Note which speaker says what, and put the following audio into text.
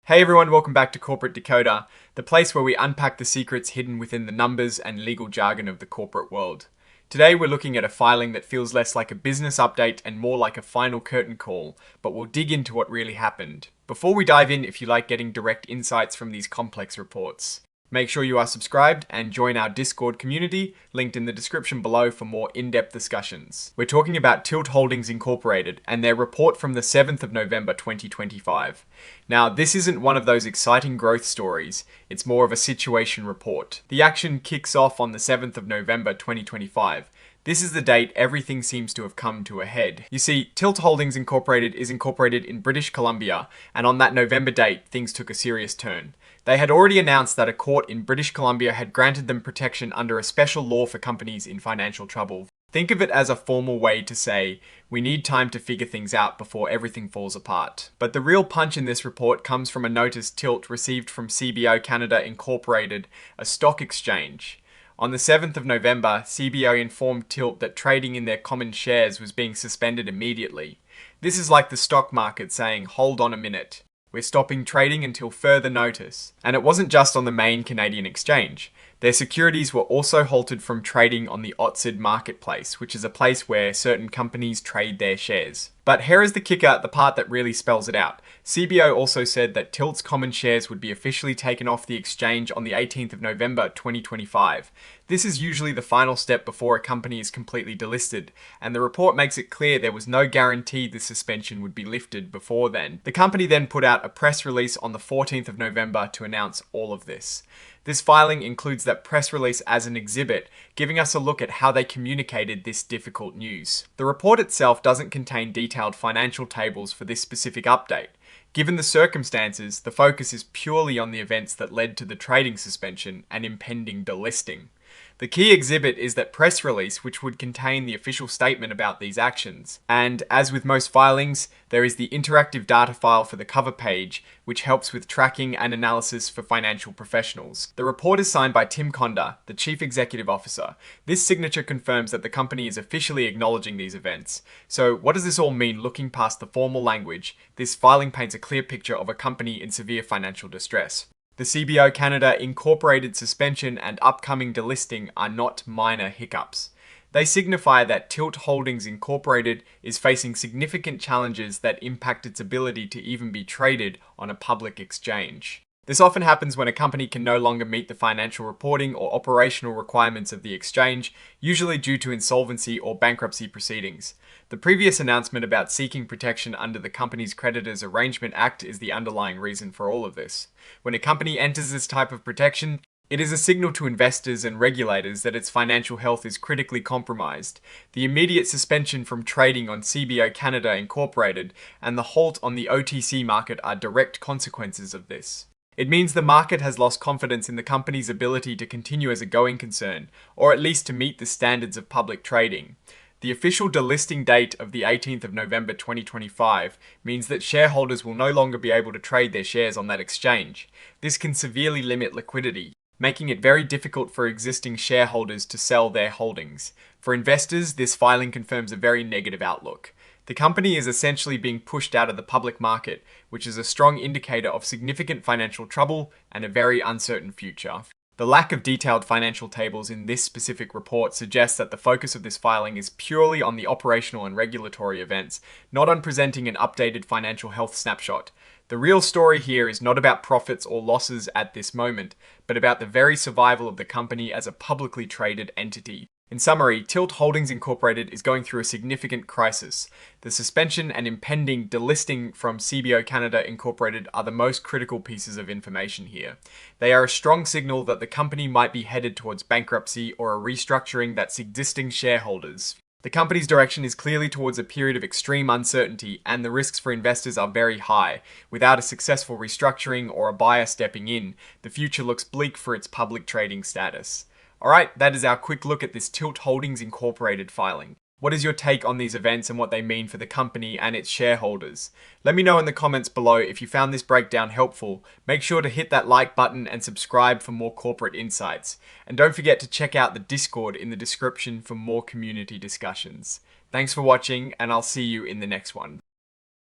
Speaker 1: Hey everyone, welcome back to Corporate Decoder, the place where we unpack the secrets hidden within the numbers and legal jargon of the corporate world. Today we're looking at a filing that feels less like a business update and more like a final curtain call, but we'll dig into what really happened. Before we dive in, if you like getting direct insights from these complex reports, make sure you are subscribed and join our Discord community, linked in the description below for more in-depth discussions. We're talking about Tilt Holdings Incorporated and their report from the 7th of November 2025. Now, this isn't one of those exciting growth stories, it's more of a situation report. The action kicks off on the 7th of November 2025. This is the date everything seems to have come to a head. You see, Tilt Holdings Incorporated is incorporated in British Columbia, and on that November date, things took a serious turn. They had already announced that a court in British Columbia had granted them protection under a special law for companies in financial trouble. Think of it as a formal way to say, we need time to figure things out before everything falls apart. But the real punch in this report comes from a notice Tilt received from Cboe Canada Incorporated, a stock exchange. On the 7th of November, Cboe informed Tilt that trading in their common shares was being suspended immediately. This is like the stock market saying, hold on a minute. We're stopping trading until further notice. And it wasn't just on the main Canadian exchange. Their securities were also halted from trading on the OTSID marketplace, which is a place where certain companies trade their shares. But here is the kicker, the part that really spells it out. Cboe also said that Tilt's common shares would be officially taken off the exchange on the 18th of November 2025. This is usually the final step before a company is completely delisted, and the report makes it clear there was no guarantee the suspension would be lifted before then. The company then put out a press release on the 14th of November to announce all of this. This filing includes that press release as an exhibit, giving us a look at how they communicated this difficult news. The report itself doesn't contain detailed financial tables for this specific update. Given the circumstances, the focus is purely on the events that led to the trading suspension and impending delisting. The key exhibit is that press release, which would contain the official statement about these actions. And as with most filings, there is the interactive data file for the cover page, which helps with tracking and analysis for financial professionals. The report is signed by Tim Conder, the Chief Executive Officer. This signature confirms that the company is officially acknowledging these events. So what does this all mean looking past the formal language? This filing paints a clear picture of a company in severe financial distress. The Cboe Canada Incorporated suspension and upcoming delisting are not minor hiccups. They signify that Tilt Holdings Incorporated is facing significant challenges that impact its ability to even be traded on a public exchange. This often happens when a company can no longer meet the financial reporting or operational requirements of the exchange, usually due to insolvency or bankruptcy proceedings. The previous announcement about seeking protection under the Companies Creditors Arrangement Act is the underlying reason for all of this. When a company enters this type of protection, it is a signal to investors and regulators that its financial health is critically compromised. The immediate suspension from trading on Cboe Canada Incorporated and the halt on the OTC market are direct consequences of this. It means the market has lost confidence in the company's ability to continue as a going concern, or at least to meet the standards of public trading. The official delisting date of the 18th of November 2025 means that shareholders will no longer be able to trade their shares on that exchange. This can severely limit liquidity, making it very difficult for existing shareholders to sell their holdings. For investors, this filing confirms a very negative outlook. The company is essentially being pushed out of the public market, which is a strong indicator of significant financial trouble and a very uncertain future. The lack of detailed financial tables in this specific report suggests that the focus of this filing is purely on the operational and regulatory events, not on presenting an updated financial health snapshot. The real story here is not about profits or losses at this moment, but about the very survival of the company as a publicly traded entity. In summary, Tilt Holdings Incorporated is going through a significant crisis. The suspension and impending delisting from Cboe Canada Incorporated are the most critical pieces of information here. They are a strong signal that the company might be headed towards bankruptcy or a restructuring that's existing shareholders. The company's direction is clearly towards a period of extreme uncertainty, and the risks for investors are very high. Without a successful restructuring or a buyer stepping in, the future looks bleak for its public trading status. Alright, that is our quick look at this Tilt Holdings Incorporated filing. What is your take on these events and what they mean for the company and its shareholders? Let me know in the comments below if you found this breakdown helpful. Make sure to hit that like button and subscribe for more corporate insights. And don't forget to check out the Discord in the description for more community discussions. Thanks for watching, and I'll see you in the next one.